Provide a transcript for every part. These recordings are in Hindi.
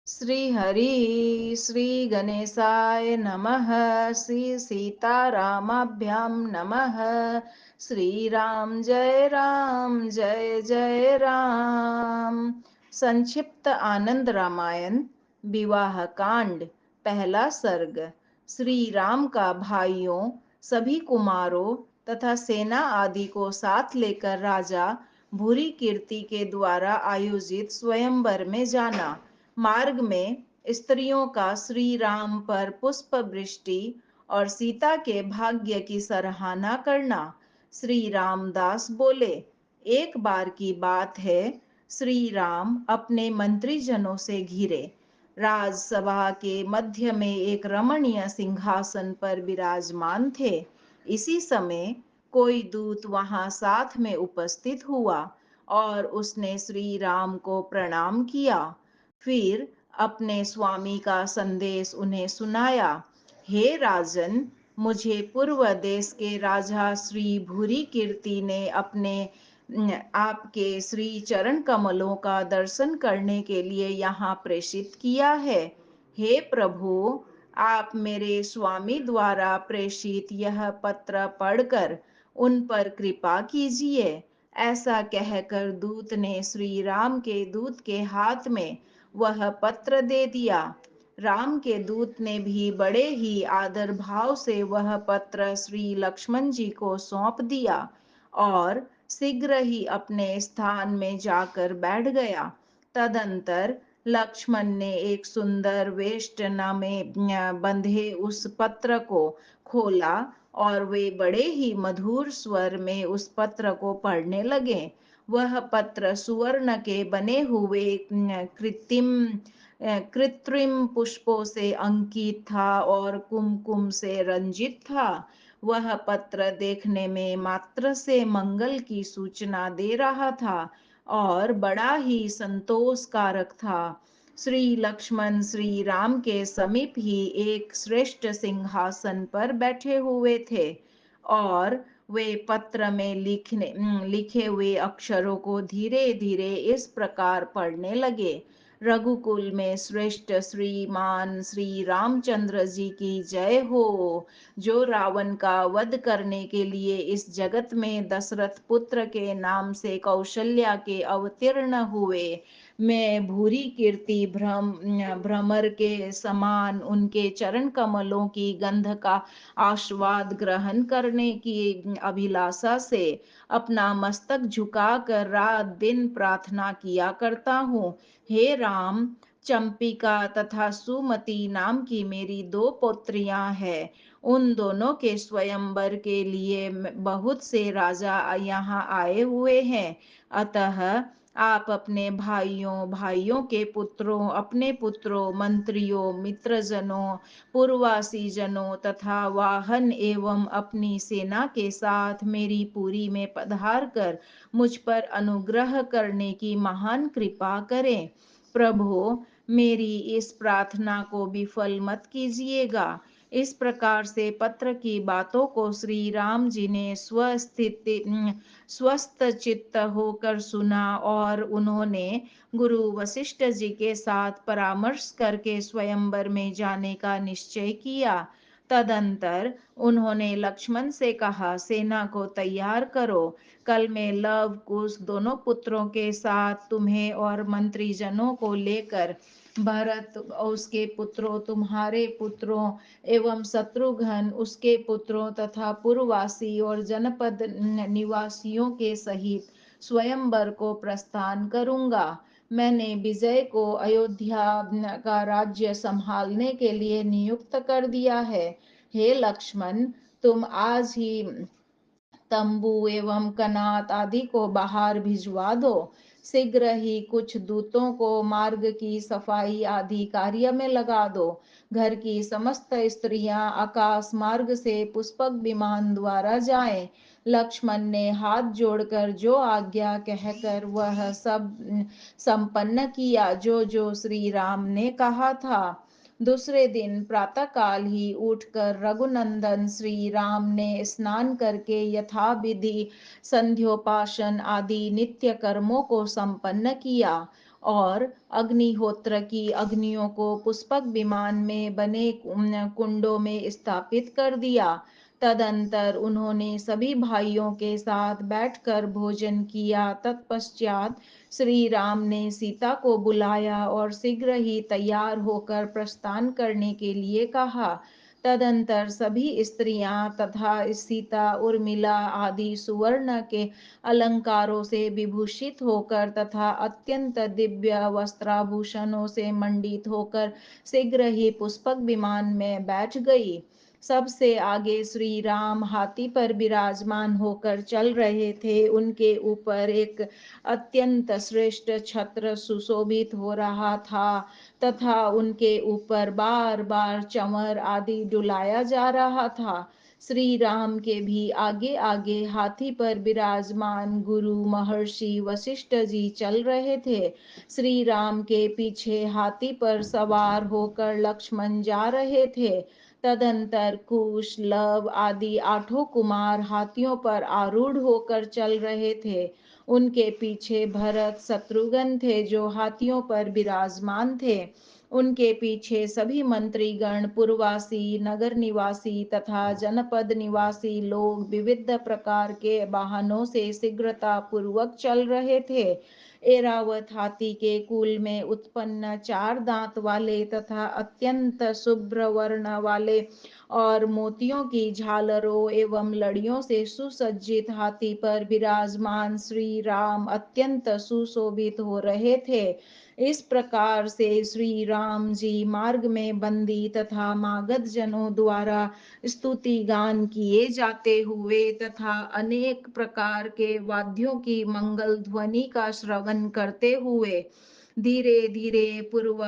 श्री हरि श्री गणेशाय नमः। श्री सीतारामाभ्यां नमः। श्री राम जय जय राम। संक्षिप्त आनंद रामायण विवाह कांड पहला सर्ग। श्री राम का भाइयों सभी कुमारों तथा सेना आदि को साथ लेकर राजा भूरी कीर्ति के द्वारा आयोजित स्वयंवर में जाना। मार्ग में स्त्रियों का श्री राम पर पुष्प वृष्टि और सीता के भाग्य की सराहना करना। श्री रामदास बोले, एक बार की बात है, श्री राम अपने मंत्रीजनों से घिरे राजसभा के मध्य में एक रमणीय सिंहासन पर विराजमान थे। इसी समय कोई दूत वहां साथ में उपस्थित हुआ और उसने श्री राम को प्रणाम किया। फिर अपने स्वामी का संदेश उन्हें सुनाया। हे राजन, मुझे पूर्व देश के राजा श्री भूरी कीर्ति ने अपने आपके श्री चरण कमलों का दर्शन करने के लिए यहाँ प्रेषित किया है। हे प्रभु, आप मेरे स्वामी द्वारा प्रेषित यह पत्र पढ़कर उन पर कृपा कीजिए। ऐसा कहकर दूत ने श्री राम के दूत के हाथ में वह पत्र दे दिया। राम के दूत ने भी बड़े ही आदर भाव से वह पत्र श्री लक्ष्मण जी को सौंप दिया और शीघ्र ही अपने स्थान में जाकर बैठ गया। तदंतर लक्ष्मण ने एक सुंदर वेष्टना में बंधे उस पत्र को खोला और वे बड़े ही मधुर स्वर में उस पत्र को पढ़ने लगे। वह पत्र सुवर्ण के बने हुए कृत्रिम पुष्पों से अंकित था और कुमकुम से रंजित था। वह पत्र देखने में मात्र से मंगल की सूचना दे रहा था और बड़ा ही संतोषकारक था। श्री लक्ष्मण श्री राम के समीप ही एक श्रेष्ठ सिंहासन पर बैठे हुए थे और वे पत्र में लिखे हुए अक्षरों को धीरे धीरे इस प्रकार पढ़ने लगे। रघुकुल में श्रेष्ठ श्रीमान श्री रामचंद्र जी की जय हो। जो रावण का वध करने के लिए इस जगत में दशरथ पुत्र के नाम से कौशल्या के अवतीर्ण हुए। मैं भूरी कीर्ति भ्रमर के समान उनके चरण कमलों की गंध का आस्वाद ग्रहण करने की अभिलाषा से अपना मस्तक झुकाकर रात दिन प्रार्थना किया करता हूँ। हे राम, चंपिका तथा सुमति नाम की मेरी दो पुत्रियां हैं। उन दोनों के स्वयंवर के लिए बहुत से राजा यहाँ आए हुए हैं। अतः आप अपने भाइयों के पुत्रों, अपने पुत्रों, मंत्रियों, मित्रजनों, पूर्ववासी जनों तथा वाहन एवं अपनी सेना के साथ मेरी पुरी में पधार कर मुझ पर अनुग्रह करने की महान कृपा करें। प्रभु, मेरी इस प्रार्थना को विफल मत कीजिएगा। इस प्रकार से पत्र की बातों को श्री राम जी ने स्वस्थ चित्त होकर सुना और उन्होंने गुरु वशिष्ठ जी के साथ परामर्श करके स्वयंवर में जाने का निश्चय किया। तदंतर उन्होंने लक्ष्मण से कहा, सेना को तैयार करो। कल मैं लव कुश दोनों पुत्रों के साथ तुम्हें और मंत्रीजनों को लेकर भरत उसके पुत्रों, तुम्हारे पुत्रों एवं शत्रुघ्न उसके पुत्रों तथा पूर्ववासी और जनपद निवासियों के सहित स्वयंवर को प्रस्थान करूंगा। मैंने विजय को अयोध्या का राज्य संभालने के लिए नियुक्त कर दिया है। हे लक्ष्मण, तुम आज ही तंबू एवं कनात आदि को बाहर भिजवा दो। शीघ्र ही कुछ दूतों को मार्ग की सफाई आदि कार्य में लगा दो। घर की समस्त स्त्रियां आकाश मार्ग से पुष्पक विमान द्वारा जाएं। लक्ष्मण ने हाथ जोड़कर जो आज्ञा कहकर वह सब संपन्न किया जो जो श्री राम ने कहा था। दूसरे दिन प्रातःकाल ही उठकर रघुनंदन श्री राम ने स्नान करके यथाविधि संध्योपासन आदि नित्य कर्मों को संपन्न किया और अग्निहोत्र की अग्नियों को पुष्पक विमान में बने कुंडों में स्थापित कर दिया। तदंतर उन्होंने सभी भाइयों के साथ बैठकर भोजन किया। तत्पश्चात श्री राम ने सीता को बुलाया और शीघ्र ही तैयार होकर प्रस्थान करने के लिए कहा। तदंतर सभी स्त्रियां तथा सीता उर्मिला आदि सुवर्ण के अलंकारों से विभूषित होकर तथा अत्यंत दिव्य वस्त्राभूषणों से मंडित होकर शीघ्र ही पुष्पक विमान में बैठ गई। सबसे आगे श्री राम हाथी पर विराजमान होकर चल रहे थे। उनके ऊपर एक अत्यंत श्रेष्ठ छत्र सुशोभित हो रहा था तथा उनके ऊपर बार बार चंवर आदि डुलाया जा रहा था। श्री राम के भी आगे आगे हाथी पर विराजमान गुरु महर्षि वशिष्ठ जी चल रहे थे। श्री राम के पीछे हाथी पर सवार होकर लक्ष्मण जा रहे थे। तदंतर कुश लव आदि आठों कुमार हाथियों पर आरूढ़ होकर चल रहे थे। उनके पीछे भरत शत्रुघ्न थे जो हाथियों पर विराजमान थे। उनके पीछे सभी मंत्रीगण, पुरवासी, नगर निवासी तथा जनपद निवासी लोग विविध प्रकार के वाहनों से शीघ्रता पूर्वक चल रहे थे। एरावत हाथी के कुल में उत्पन्न चार दांत वाले तथा अत्यंत शुभ्र वर्ण वाले और मोतियों की झालरों एवं लड़ियों से सुसज्जित हाथी पर विराजमान श्री राम अत्यंत सुशोभित हो रहे थे। इस प्रकार से श्री राम जी मार्ग में बंदी तथा मागध जनों द्वारा स्तुति गान किए जाते हुए तथा अनेक प्रकार के वाद्यों की मंगल ध्वनि का श्रवण करते हुए धीरे धीरे पूर्व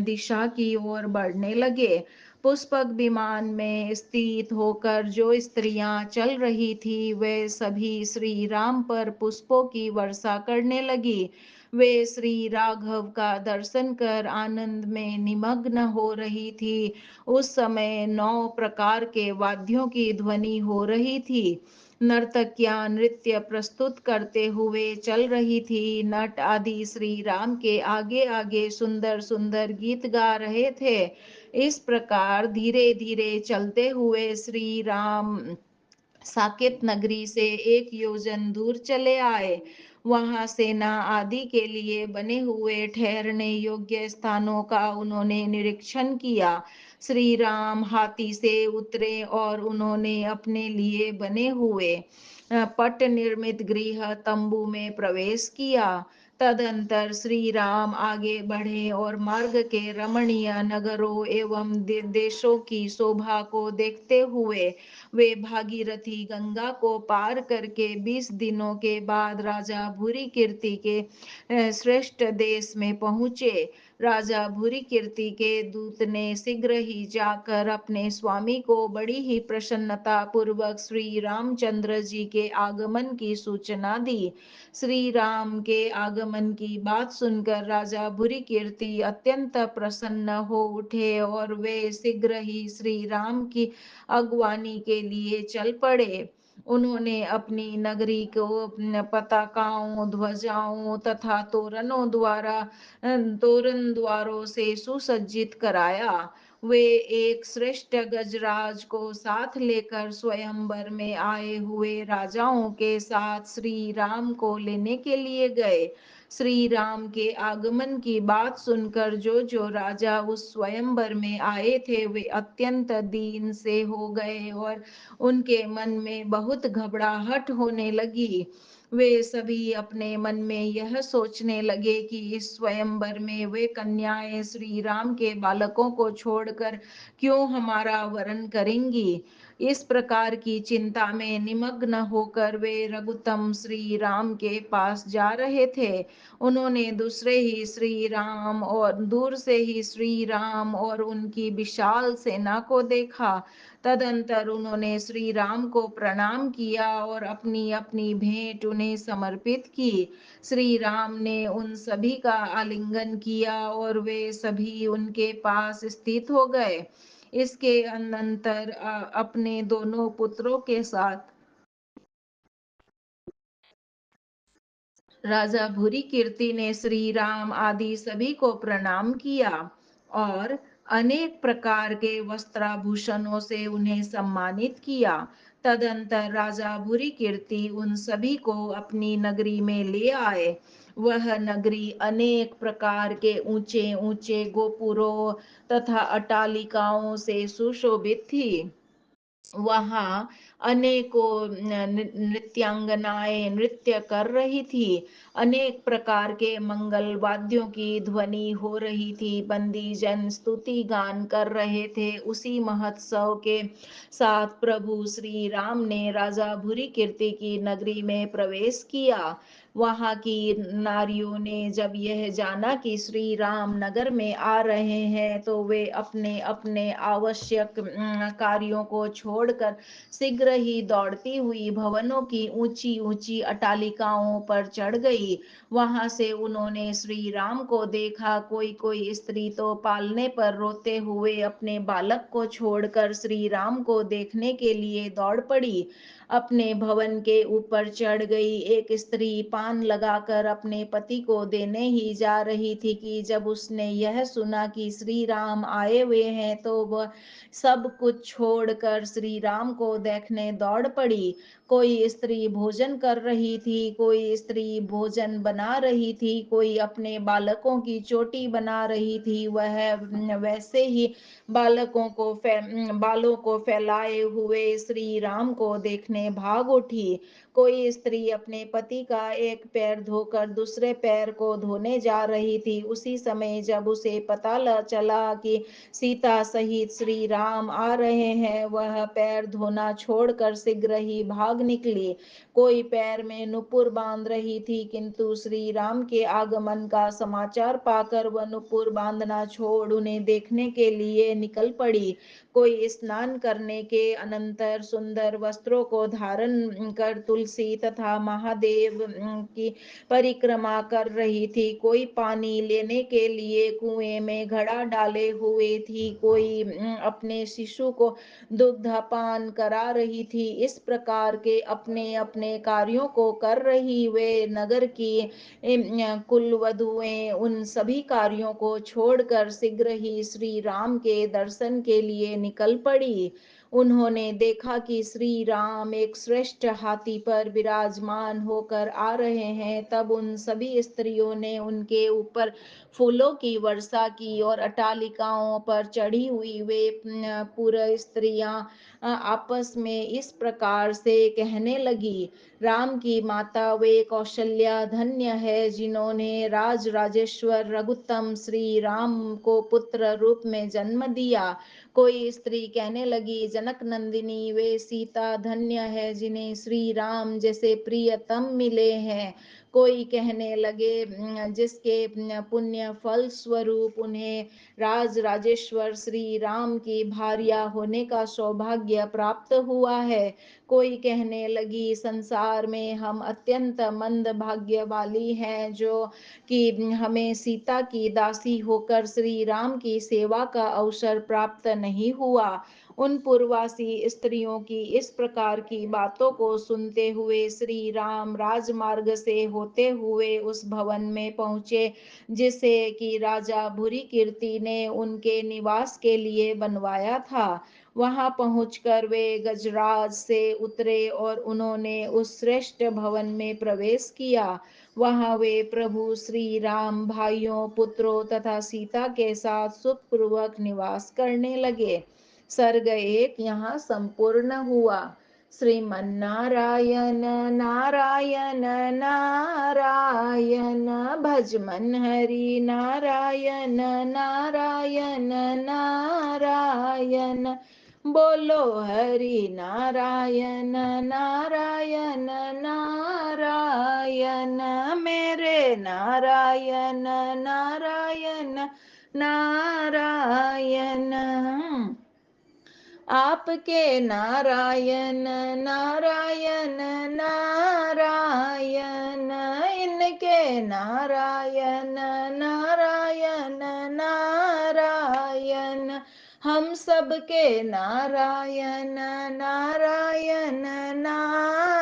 दिशा की ओर बढ़ने लगे। पुष्पक विमान में स्थित होकर जो स्त्रियां चल रही थी वे सभी श्री राम पर पुष्पों की वर्षा करने लगी। वे श्री राघव का दर्शन कर आनंद में निमग्न हो रही थी। उस समय 9 प्रकार के वाद्यों की ध्वनि हो रही थी। नर्तकियां नृत्य प्रस्तुत करते हुए चल रही थी। नट आदि श्री राम के आगे आगे सुंदर सुंदर गीत गा रहे थे। इस प्रकार धीरे धीरे चलते हुए श्री राम साकेत नगरी से 1 योजन दूर चले आए। वहां सेना आदि के लिए बने हुए ठहरने योग्य स्थानों का उन्होंने निरीक्षण किया। श्री राम हाथी से उतरे और उन्होंने अपने लिए बने हुए पट निर्मित गृह तंबू में प्रवेश किया। तदंतर श्री राम आगे बढ़े और मार्ग के रमणीय नगरों एवं देशों की शोभा को देखते हुए वे भागीरथी गंगा को पार करके 20 दिनों के बाद राजा भूरी कीर्ति के श्रेष्ठ देश में पहुंचे। राजा भूरी कीर्ति के दूत ने शीघ्र ही जाकर अपने स्वामी को बड़ी ही प्रसन्नता पूर्वक श्री रामचंद्र जी के आगमन की सूचना दी। श्री राम के आगमन की बात सुनकर राजा भूरी कीर्ति अत्यंत प्रसन्न हो उठे और वे शीघ्र ही श्री राम की अगवानी के लिए चल पड़े। उन्होंने अपनी नगरी को पताकाओं, ध्वजाओं तथा तोरण द्वारों से सुसज्जित कराया। वे एक श्रेष्ठ गजराज को साथ लेकर स्वयंवर में आए हुए राजाओं के साथ श्री राम को लेने के लिए गए। श्री राम के आगमन की बात सुनकर जो जो राजा उस स्वयंवर में आए थे वे अत्यंत दीन से हो गए और उनके मन में बहुत घबराहट होने लगी। वे सभी अपने मन में यह सोचने लगे कि इस स्वयंवर में वे कन्याएं श्री राम के बालकों को छोड़कर क्यों हमारा वरण करेंगी। इस प्रकार की चिंता में निमग्न होकर वे रघुत्तम श्री राम के पास जा रहे थे। उन्होंने दूर से ही श्री राम और उनकी विशाल सेना को देखा। तदंतर उन्होंने श्री राम को प्रणाम किया और अपनी अपनी भेंट उन्हें समर्पित की। श्री राम ने उन सभी का आलिंगन किया और वे सभी उनके पास स्थित हो गए। इसके अनंतर अपने दोनों पुत्रों के साथ राजा भूरी कीर्ति ने श्री राम आदि सभी को प्रणाम किया और अनेक प्रकार के वस्त्राभूषणों से उन्हें सम्मानित किया। तदंतर राजा भूरी कीर्ति उन सभी को अपनी नगरी में ले आए। वह नगरी अनेक प्रकार के ऊंचे ऊंचे गोपुरों तथा अट्टालिकाओं से सुशोभित थी। वहाँ अनेकों नृत्यांगनाएं नृत्य कर रही थी। अनेक प्रकार के मंगल वाद्यों की ध्वनि हो रही थी। बंदी जन स्तुति गान कर रहे थे। उसी महोत्सव के साथ प्रभु श्री राम ने राजा भूरी कीर्ति की नगरी में प्रवेश किया। वहां की नारियों ने जब यह जाना कि श्री राम नगर में आ रहे हैं तो वे अपने अपने आवश्यक कार्यों को छोड़कर शीघ्र ही दौड़ती हुई भवनों की ऊंची ऊंची अट्टालिकाओं पर चढ़ गई। वहां से उन्होंने श्री राम को देखा। कोई कोई स्त्री तो पालने पर रोते हुए अपने बालक को छोड़कर श्री राम को देखने के लिए दौड़ पड़ी। अपने भवन के ऊपर चढ़ गई। एक स्त्री पान लगाकर अपने पति को देने ही जा रही थी कि जब उसने यह सुना कि श्री राम आए हुए हैं तो वह सब कुछ छोड़कर श्री राम को देखने दौड़ पड़ी। कोई स्त्री भोजन कर रही थी, कोई स्त्री भोजन बना रही थी, कोई अपने बालकों की चोटी बना रही थी। वह वैसे ही बालों को फैलाए हुए श्री राम को देखने भाग उठी। कोई स्त्री अपने पति का एक पैर धोकर दूसरे पैर को धोने जा रही थी। उसी समय जब उसे पता चला कि सीता सहित श्री राम आ रहे हैं, वह पैर धोना छोड़कर शीघ्र ही भाग निकली। कोई पैर में नुपुर बांध रही थी, किंतु श्री राम के आगमन का समाचार पाकर वह नुपुर बांधना छोड़ उन्हें देखने के लिए निकल पड़ी। कोई स्नान करने के अनंतर सुंदर वस्त्रों को धारण कर तुलसी तथा महादेव की परिक्रमा कर रही थी। कोई पानी लेने के लिए कुएं में घड़ा डाले हुए थी। कोई अपने शिशु को दुग्धपान करा रही थी। इस प्रकार के अपने अपने कार्यों को कर रही वे नगर की कुल वधुएं उन सभी कार्यों को छोड़कर शीघ्र ही श्री राम के दर्शन के लिए निकल पड़ी। उन्होंने देखा कि श्री राम एक श्रेष्ठ हाथी पर विराजमान होकर आ रहे हैं। तब उन सभी स्त्रियों ने उनके ऊपर फूलों की वर्षा की और अट्टालिकाओं पर चढ़ी हुई वे पूरे स्त्रियां आपस में इस प्रकार से कहने लगी, राम की माता वे कौशल्या धन्य है जिन्होंने राज राजेश्वर रघुत्तम श्री राम को पुत्र रूप में जन्म दिया। कोई स्त्री कहने लगी, जनक नंदिनी वे सीता धन्य है जिन्हें श्री राम जैसे प्रियतम मिले हैं। कोई कहने लगे, जिसके पुण्य फल स्वरूप उन्हें राज राजेश्वर श्री राम की भार्या होने का सौभाग्य प्राप्त हुआ है। कोई कहने लगी, संसार में हम अत्यंत मंद भाग्य वाली हैं जो कि हमें सीता की दासी होकर श्री राम की सेवा का अवसर प्राप्त नहीं हुआ। उन पूर्ववासी स्त्रियों की इस प्रकार की बातों को सुनते हुए श्री राम राजमार्ग से होते हुए उस भवन में पहुंचे जिसे कि राजा भूरी कीर्ति ने उनके निवास के लिए बनवाया था। वहां पहुंचकर वे गजराज से उतरे और उन्होंने उस श्रेष्ठ भवन में प्रवेश किया। वहां वे प्रभु श्री राम भाइयों पुत्रों तथा सीता के साथ सुखपूर्वक निवास करने लगे। सर्ग 1 यहाँ संपूर्ण हुआ। श्रीमन्नारायण नारायण नारायण भज मन हरि नारायण नारायण नारायण बोलो हरि नारायण नारायण नारायण मेरे नारायण नारायण नारायण आपके नारायण नारायण नारायण इनके नारायण नारायण नारायण हम सबके नारायण नारायण नारायण